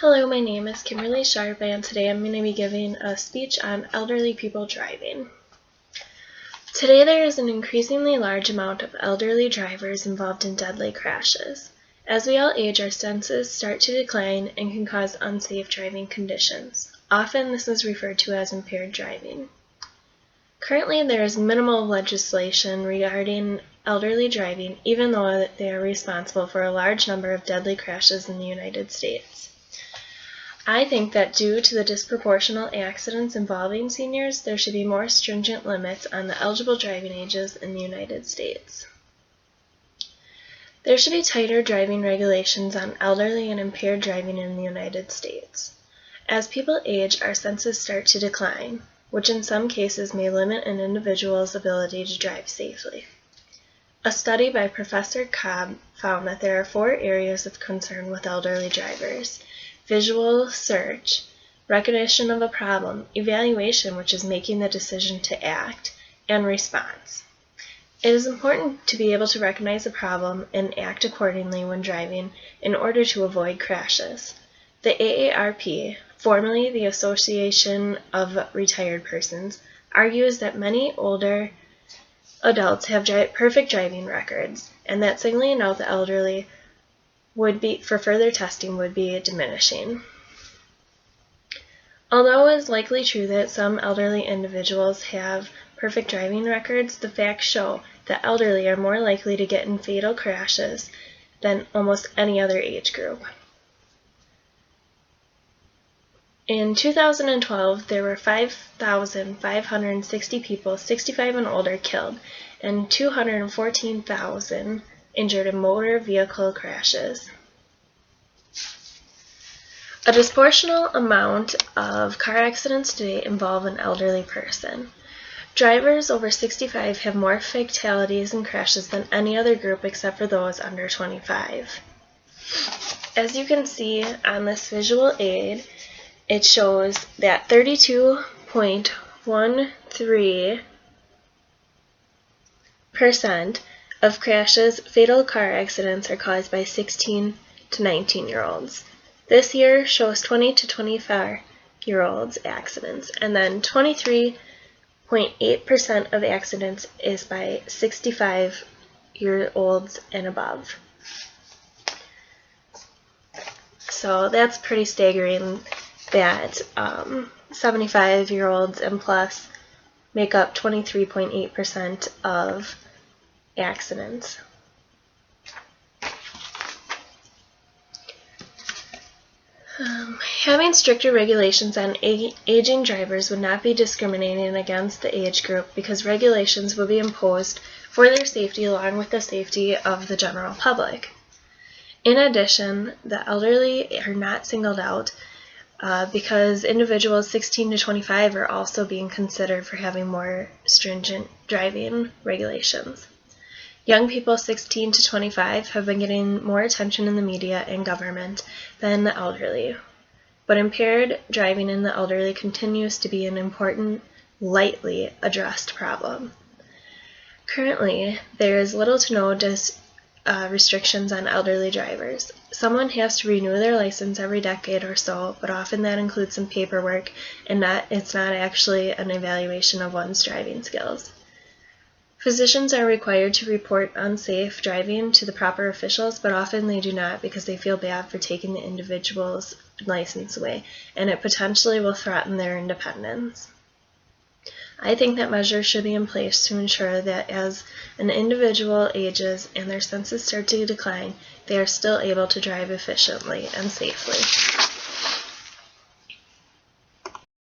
Hello, my name is Kimberly Sharp, and today I'm going to be giving a speech on elderly people driving. Today there is an increasingly large amount of elderly drivers involved in deadly crashes. As we all age, our senses start to decline and can cause unsafe driving conditions. Often this is referred to as impaired driving. Currently there is minimal legislation regarding elderly driving, even though they are responsible for a large number of deadly crashes in the United States. I think that due to the disproportionate accidents involving seniors, there should be more stringent limits on the eligible driving ages in the United States. There should be tighter driving regulations on elderly and impaired driving in the United States. As people age, our senses start to decline, which in some cases may limit an individual's ability to drive safely. A study by Professor Cobb found that there are 4 areas of concern with elderly drivers: visual search, recognition of a problem, evaluation, which is making the decision to act, and response. It is important to be able to recognize a problem and act accordingly when driving in order to avoid crashes. The AARP, formerly the Association of Retired Persons, argues that many older adults have perfect driving records, and that singling out the elderly for further testing would be diminishing. Although it is likely true that some elderly individuals have perfect driving records, the facts show that elderly are more likely to get in fatal crashes than almost any other age group. In 2012, there were 5,560 people 65 and older killed and 214,000 injured in motor vehicle crashes. A disproportionate amount of car accidents today involve an elderly person. Drivers over 65 have more fatalities and crashes than any other group except for those under 25. As you can see on this visual aid, it shows that 32.13% of fatal car accidents are caused by 16 to 19-year-olds. This year shows 20 to 25-year-olds accidents, and then 23.8% of accidents is by 65-year-olds and above. So that's pretty staggering that 75-year-olds and plus make up 23.8% of accidents. Having stricter regulations on aging drivers would not be discriminating against the age group, because regulations will be imposed for their safety along with the safety of the general public. In addition, the elderly are not singled out because individuals 16 to 25 are also being considered for having more stringent driving regulations. Young people 16 to 25 have been getting more attention in the media and government than the elderly, but impaired driving in the elderly continues to be an important, lightly addressed problem. Currently, there is little to no restrictions on elderly drivers. Someone has to renew their license every decade or so, but often that includes some paperwork, and it's not actually an evaluation of one's driving skills. Physicians are required to report unsafe driving to the proper officials, but often they do not because they feel bad for taking the individual's license away, and it potentially will threaten their independence. I think that measures should be in place to ensure that as an individual ages and their senses start to decline, they are still able to drive efficiently and safely.